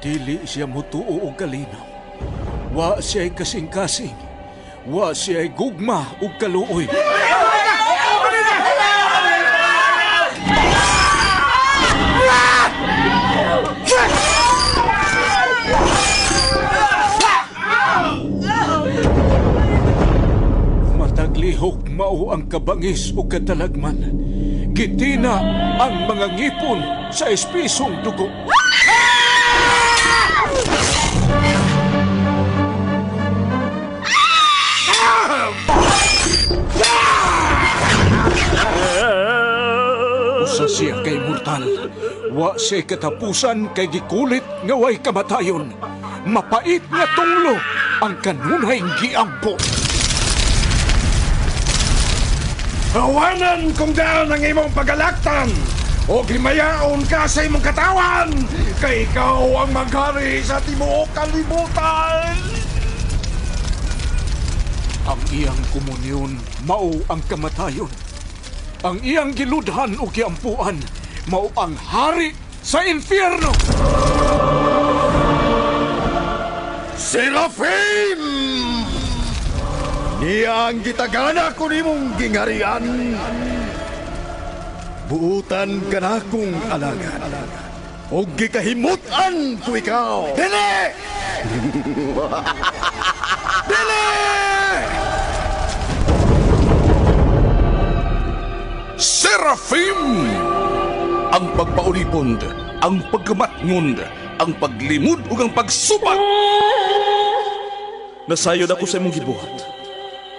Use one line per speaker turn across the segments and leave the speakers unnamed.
Dili siya mutuo og kalinaw. Wa siya'y kasing-kasing. Wa siya'y gugma ug kaluoy. Mataglihok mao ang kabangis ug katalagman. Gitina ang mga ngipon sa espisong dugo. Usa siya kay mortal. Wa siya katapusan kay gikulit nga way kamatayon. Mapait nga tunglo ang kanunay giampo.
Hawanan kung daan ang imong pagalaktan o gimayaon ka sa imong katawan kay ikaw ang maghari sa tibuok kalibutan.
Ang iyang komunyon mao ang kamatayon. Ang iyang giludhan o giampuan mao ang hari sa infierno.
Seraphim! Niya ang gitagana ko nimong gingharian. Buutan ka na kong alaga. O gikahimutan ko ikaw. Dili! Dili!
Seraphim! Ang pagpaulipond, ang pagkamatngond, ang paglimod ug ang pagsupat. Nasayod ako sa imong gibuhat.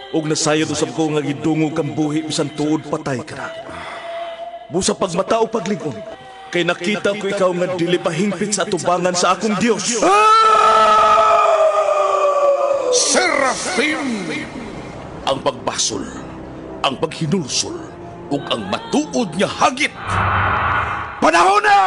Og nasayod usab ko nga gidungog kang buhi bisan tuod patay ka na. Busa pagmatao paglingon, kay nakita ko ikaw nga dili pahingpit sa atubangan sa akong Dios. Seraphim! Ang pagbasol, ang paghinulsol, ug ang matuod nga hagit.
Panahon na!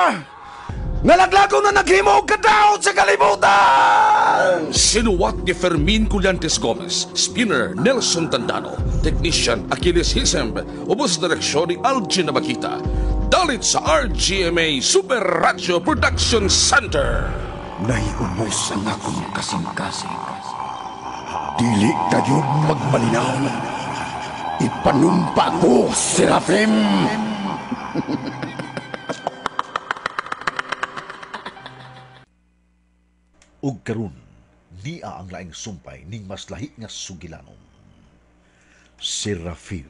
Nalaglago na naghimo og kadaot sa kalibutan!
Sinuwat ni Fermin Collantes Gomez, spinner Nelson Tandano, technician Achilles Hisemb, ubos direksyon ni Algin Nabakita. Dalit sa RGMA Super Radio Production Center.
Naiubos ang akong kasing-kasing. Dili kayo magmalinaw. Ipanumpa ko, Seraphim!
Ug karon niya ang laing sumpay ning mas lahi nga sugilanon. Seraphim.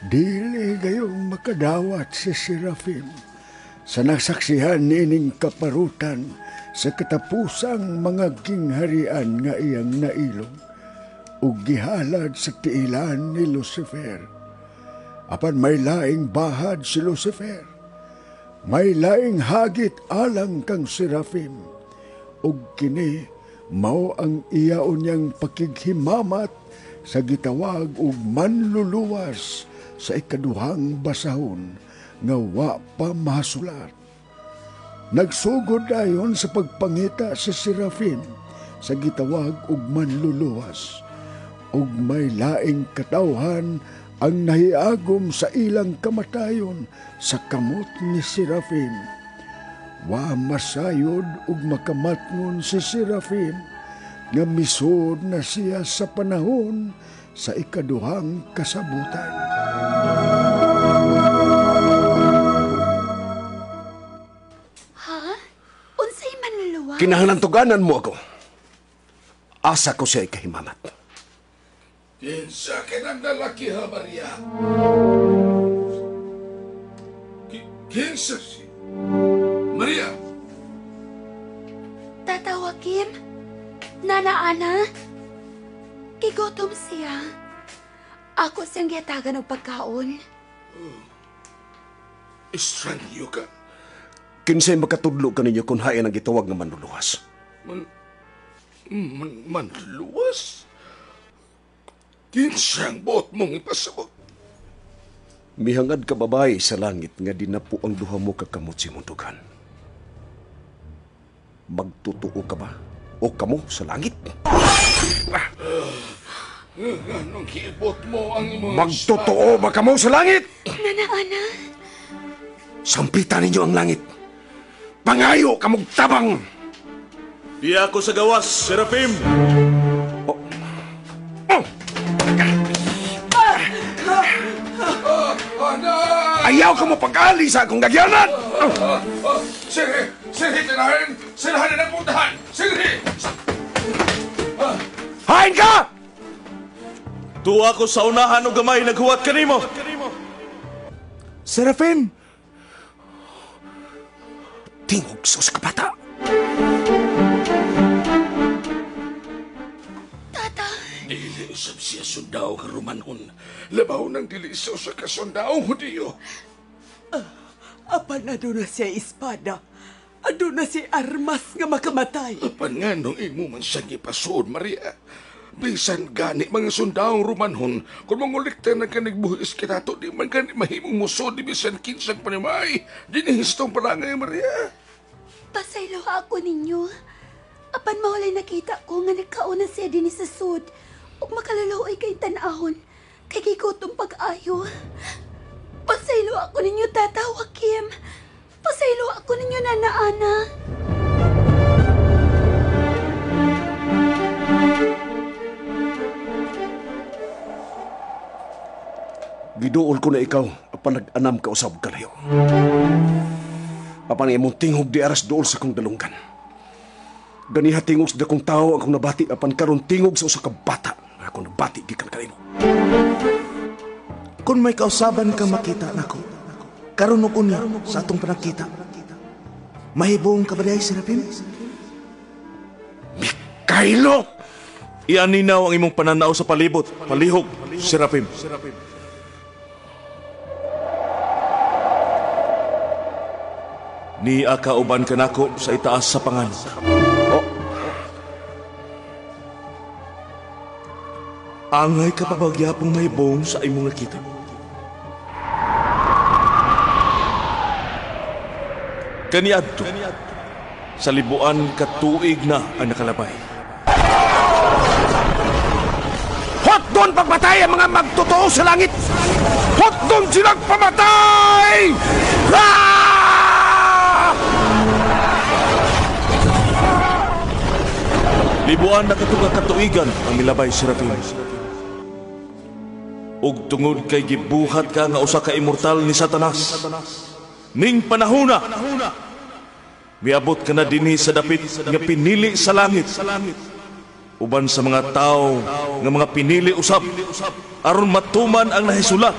Dili gayong makadawat si Seraphim sa nasaksihan nining kaparutan sa katapusang mga gingharian nga iyang nailog ug gihalad sa tiilan ni Lucifer. Apan may laing bahad si Lucifer, may laing hagit alang kang Seraphim, ug kini mao ang iyaon niyang pakighimamat sa gitawag ug manluluwas sa ikaduhang basahon nga wa pa mahasulat. Nagsugod dayon sa pagpangita sa Seraphim sa gitawag ug manluluwas, ug may laing katawhan ang nahiagom sa ilang kamatayon sa kamot ni Seraphim. Wa masayod ug makamatngon si Seraphim nga misud na siya sa panahon sa ikaduhang kasabutan.
Kinahanglan tuganan mo ako. Asa ko siya ikahimamat.
Kinsa kinang lalaki ha, Maria? Kinsa si Maria?
Tata Joaquim, Nana Ana, kigutom siya. Ako siyang giyatagan ng pagkaon.
Estrangyo ka.
Kinsay makatudlo ka ninyo kung hayan ang gitawag nga manluluwas?
Manluwas? Kinsang bot mong ipasabot?
Mihangad ka babae sa langit nga dinapo ang duha mo kakamot si mundugan. Magtutuo ka ba? O kamo sa langit?
Anong kiibot mo ang imong...
Magtotoo ba kamo sa langit?
Nanaana,
Sampitan ninyo ang langit. Pangayo kamog tabang.
Di ako sa gawas, Serafim.
Ayaw ka mo pag-ali sa akong nagyanan.
Sige, tirahin! Sirahan ang puntahan! Sige!
Hain ka!
Tuwa ko sa unahan o gamay naghuwat kanimo.
Serafim! Tingog sa kabata.
Tata,
Dili usab siya sundao ka Romanon. Labaw ng dili sa kasundao Hudiyo.
Apan aduna siya espada. Aduna si armas nga makamatay.
Apan nga nung imo man siya gipasod, Maria. Bisan gani mga sundaong Romanhon, kung mangulikta na kanigbuhis kinato, di man gani mahimong musod, di bisan kinsang panimay. Dinihistong palangay, Maria.
pasaylo ako ninyo. Apan mahulay nakita ko nga nagkauna siya din sa sud. Ug makaluluoy kay tanahon. Kay gigutong pag-ayo. Pasaylo ako ninyo, Tata Joaquim. Pasaylo ako ninyo, Nana Ana.
Giduol ko na ikaw apan nag-anam ka usab kalayo. Apan imong tingog di aras duol sa kong dalunggan. Ganiha tingog sa dakong tao akong nabati apan karon tingog sa usa ka bata nga akong nabati gikan kanimo.
Kung may kausaban kang makita nako, karon ug unya sa atong panakita. Mahibong ka ba diay, Serafim?
Kailo!
Ianinaw ang imong pananaw sa palibot, palihog, Serafim. Ni akauban ka nako sa itaas sa pangan. Angay ka pabagyapong mahibong sa imong nakita. Kaniadto, sa libuan katuig na ang nakalabay.
Hot doon pagpatay ang mga magtotoo sa langit! Hot doon silang pamatay!
Libuan na katuga katuigan ang milabay, Serafim. Ug tungod kay gibuhat ka nga usa ka immortal ni Satanas. Ning panahona, miabot ka na dinhi sa dapit nga pinili sa langit. Uban sa mga tao nga mga pinili usab, aron matuman ang nahisulat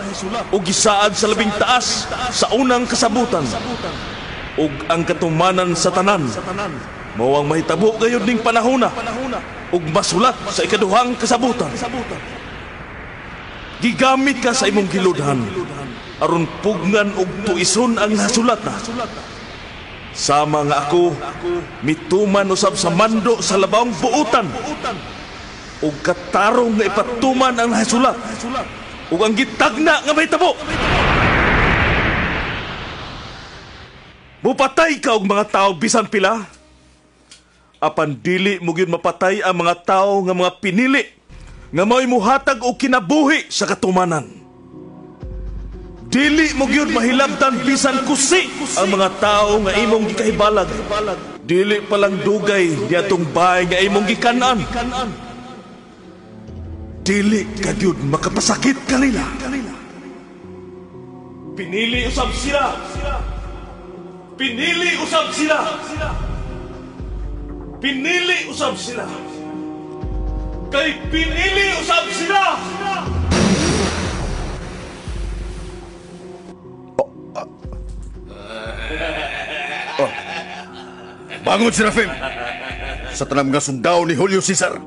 ug gisaad sa labing taas sa unang kasabutan. Ug ang katumanan sa tanan, mao ang mahitabo gayud ning panahona ug masulat sa ikaduhang kasabutan. Gigamit ka sa imong giludhan aron pugnan og tuison ang nasulat na. Sama nga ako mituman usab sa mando sa labawng buutan ug katarong nga ipatuman ang nasulat ug ang gitagna nga mahitabo. Mupatay ka og mga tao bisan pila, apan dili mo gyud mapatay ang mga tao nga mga pinili nga mao'y muhatag og kinabuhi sa katumanan. Dili mo gyud mahilabtan bisan kusi ang mga tao nga imong gikahibalag. Dili palang dugay niadtong bahay nga imong gikanan. Dili ka gyud makapasakit kanila. Pinili usab sila. Pinili usab sila. Pinili usab sila. Kay pinili usab sila.
Bangon, Serafim! Sa tanang nga sundao ni Julio Cesar,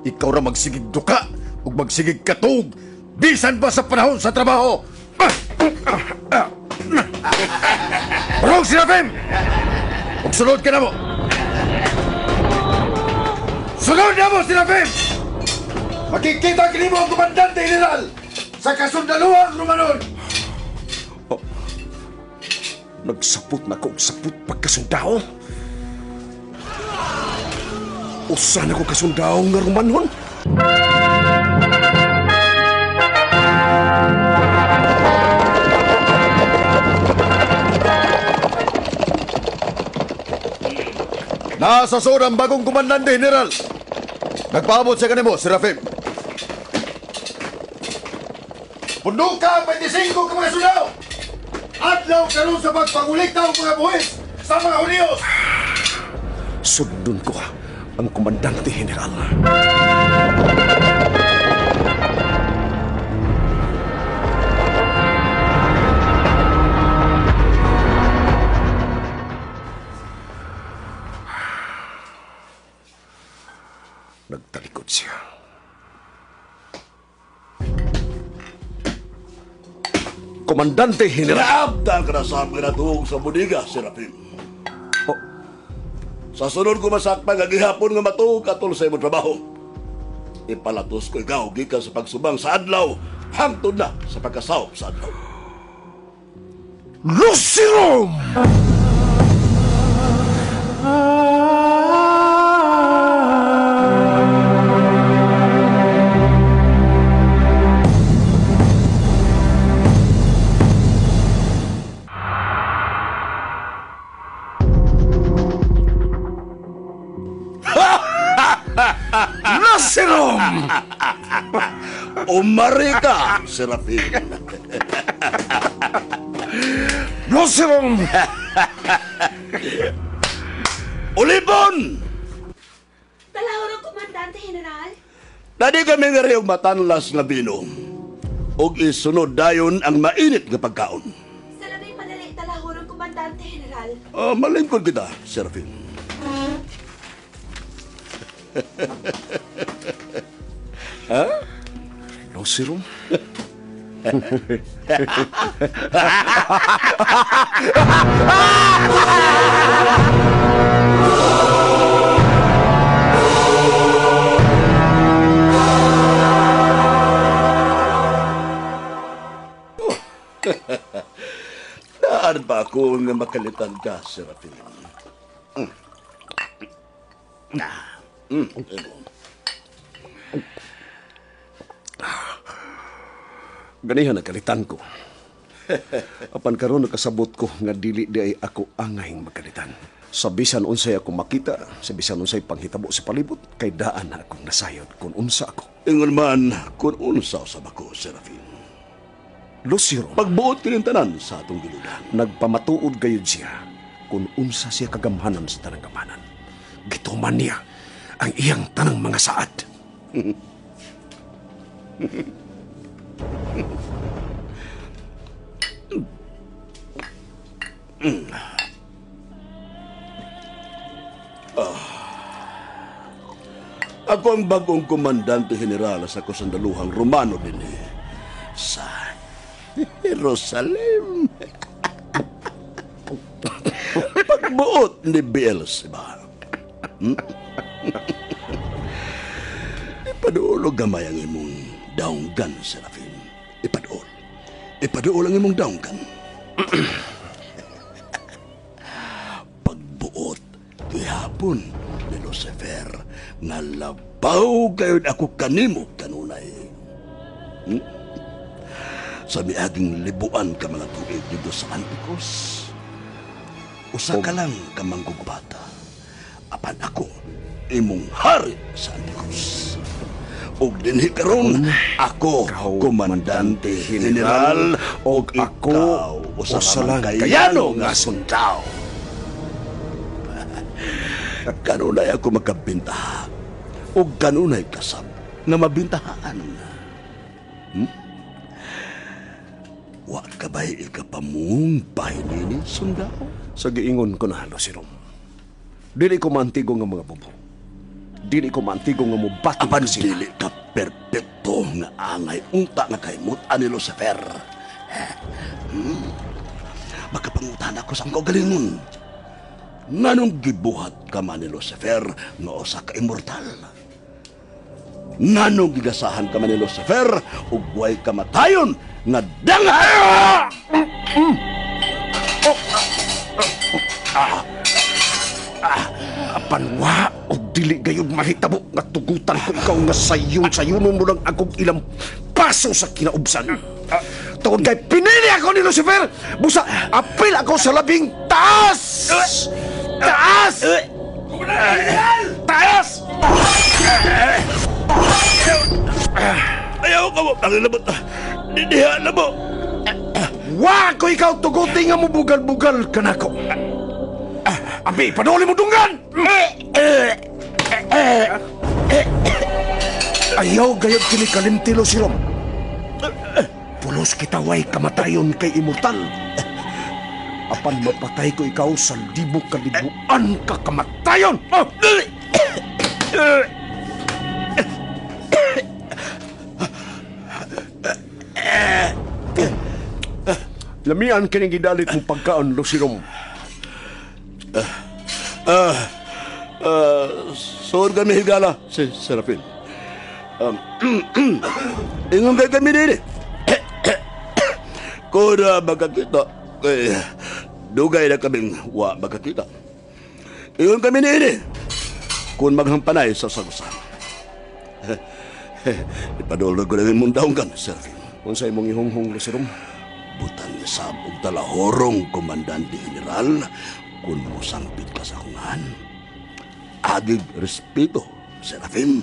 ikaw ra magsigig duka ug magsigig katug bisan pa sa panahon sa trabaho. Barong, Serafim! Ug sunod ka na mo! Sunod na mo, Serafim! Makikita kinimo ang komandante general sa kasundaluhan Romanon!
Nagsapot na ko og sapot pagkasundao. Usa na ko kasundao nga Romanhon.
Nasa sod ang bagong komandante, General. Nagpaabot sa kanimo, Serafim. Punduka, 25 ka mga sundao! Adlaw karon sa pagpangulekta ang mga buwis sa mga Hunyos!
Sundon ko ang komandante, General. Nagtalikod siya. Komandante General.
Naabdan ka na sa mga natuhog sa budiga, Serafim.
Oh.
Sa sunod ko masakpan nga gihapon nga matuhog katol sa imong trabaho. Ipalatos ko ikaw gikan sa pagsubang sa adlaw hangtod na sa pagkasawop sa adlaw.
Lucirom!
Lucirom! Umari ka, Serafim.
Lucirom!
Ulipon!
Talahor ang komandante, General.
Dadi kami nga rin matanlas nga binom. Og isunod dayon ang mainit nga pagkaon.
Sa labing madali talahor ang komandante, General.
Malingkod kita, Serafim.
Ha? Lucirom?
Naan ba ako nga makalitan ka, Serafim?
Ganihan nagkalitan ko. Apan karon nakasabot ko nga dili di ay ako angayng magkalitan. Sa bisan unsay ako makita, sa bisan unsay panghitabo sa palibot, kay daan na akong nasayod kung unsa ako.
Ingon man kung unsa sa bako, Serafim.
Lucirom,
Pagbuot kining tanan sa atong giludan.
nagpamatuod gayud siya kung unsa siya kagamhanan sa tanang gamanan. Gituman niya ang iyang tanang mga saad.
Ako ang bagong komandante general sa kusandaluhang Romano din sa Jerusalem. Pagbuot ni Beelzebub. Ipaduol gamay ang imong daunggan, Serafim. Ipaduol. Ipaduol ang imong daunggan. Pagbuot, gihapon ni Lucifer nga labaw kayo ako kanimo kanunay. Sa miaging libuan ka mga tuig dito sa Antikos. Usa ka lang ka manggugubata. Apan ako, imong hari sa Antikos. Og dinhi karon ako, komandante general, og ako, usa lang kayano nga sundao. Kanunay ako magkabintaha o kanunay kasab na mabintahaan. Wa ka ba'y ikapamong pahinini, sundao?
Sa giingon ko na, Lucirom. Dili ko mantigo nga mga bubo. Dili ko mantigo nga mubati.
Apan dili ka perpekto nga angay unta nga kaimut ani Lucifer. Makapangutan ako sa ang kaugalingon. Nganong gibuhat ka man ni Lucifer nga usa ka immortal? Nganong gigasahan ka man ni Lucifer ug way kamatayon nga dangay?
Apan wa og dili gayud mahitabo nga tugutan ko ikaw nga sayon mo lang akong ilang paso sa kinaubsan. Tungod kay pinili ako ni Lucifer, busa apil ako sa labing taas! Taas! Taas!
Ayaw ka mo, pangilabot. Didiha na mo.
Wa ko ikaw tuguti nga mo bugal-bugal ka na ko. Abi, panuli mo dunggan! Ayaw gayod kini kalintilo silom. Pulos kita way kamatayon kay immortal. Apan mapatay ko ikaw sa libo-kalibuan ka kamatayon. Lamian kining gidalit mo pagkaon, Lucirom.
Soor kami higala, si Serafin. Ingon kay kami din. Kuda magkakita. Dugay na kaming wa magkakita. Ingon kami din. Kung maghampanay sa sagusan. Ipadulog ko na rin mong daong kan, Serafin.
Kung sa'yo mong ihonghong, Lucirom.
Butang sabog talahorong komandante general kung musampit ka sa kungan. Agig respeto, Serafim.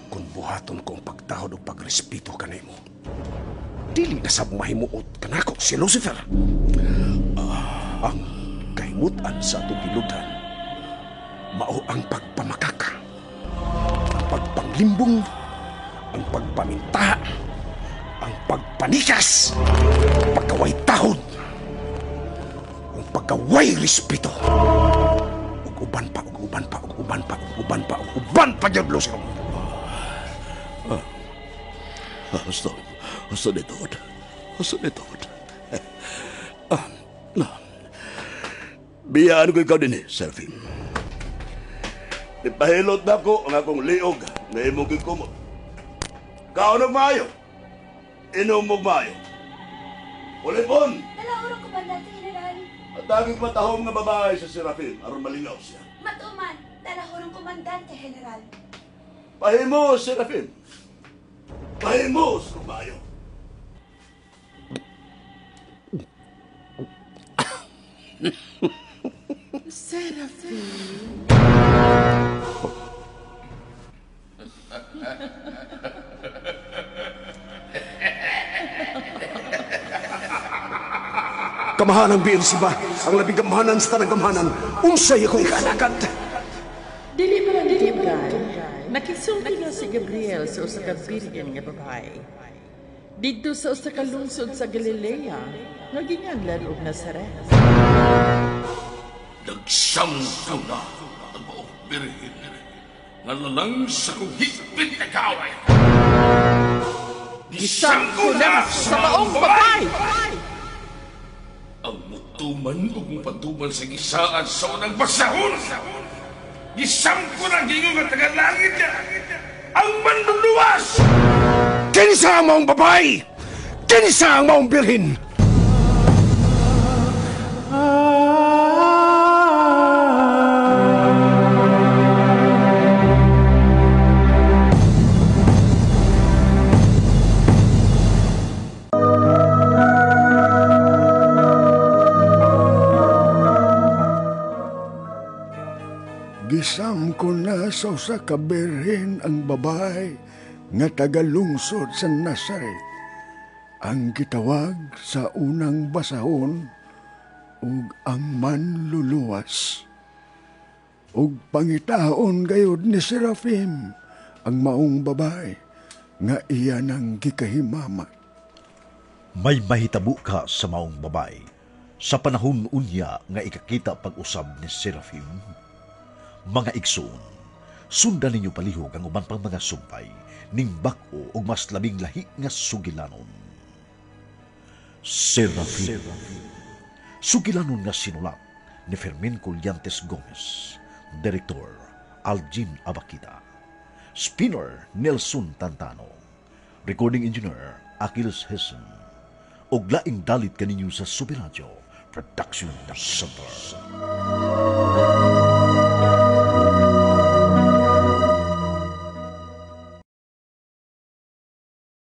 Kung buhaton kong pagtahod o pagrespeto ka na mo, dili na sa mahimuot ka na ako si Lucifer. Ang kaimutan sa atong giludan, mao ang pagpamakaka, ang pagpanglimbong, ang pagpaminta, ang pagpanikas, ang pagkaway tahod, ang pagkaway respeto. Uban pa, Diyod, Lucifer.
Gusto nito. Biyaan ko ikaw din Serafim. Ipahilot na ko ang akong liog na imong kikumot. Kaon og maayo. Inom og maayo. Ulipon!
Talahorong komandante general.
At aging patahom nga babae sa Serafim aron malingaw siya.
Matuman, talahorong komandante general.
Pahimo, Serafim. Pahimos kung maayo.
Serafim.
Kamahanan biir siba, ang labing kamahanan sa tanang kamahanan, unsay ako ikanagad.
Dili pa lang diligan. Nakisulti na si Gabriel sa usa ka birhen nga babae. Dito sa usa ka lungsod sa Galilea, nga ginganlan og Nazaret.
Nagsampo na ang maong birhen nga lalang sa kong higpit na kaway.
Gisampo na sa maong babae!
Ang mutuman ug patuman sa gisaan sa unang basahon. Gisampo na gingon nga tagalangit niya. Ang manluluwas!
Kinsa ang maong babae? Kinsa ang maong birhin?
Gisam ko na sa usa ka birhen ang babae nga tagalungsod sa Nazaret. Ang gitawag sa unang basahon ug ang manluluwas. Ug pangitaon gayud ni Serafim ang maong babae nga iya nang gikahimamat.
May mahitabo ka sa maong babae sa panahon unya nga ikakita pag-usab ni Serafim. Mga igsoon, sundan ninyo palihog ang uban pang mga sumpay ning bak-o ug mas labing lahi nga sugilanon. Serafim. Sugilanon nga sinulat ni Fermin Colliantes Gomez, Direktor Algin Abakita, Spinner Nelson Tantano, Recording Engineer Achilles Hessen, ug laing dalit kaninyo sa Subiradyo Production Center.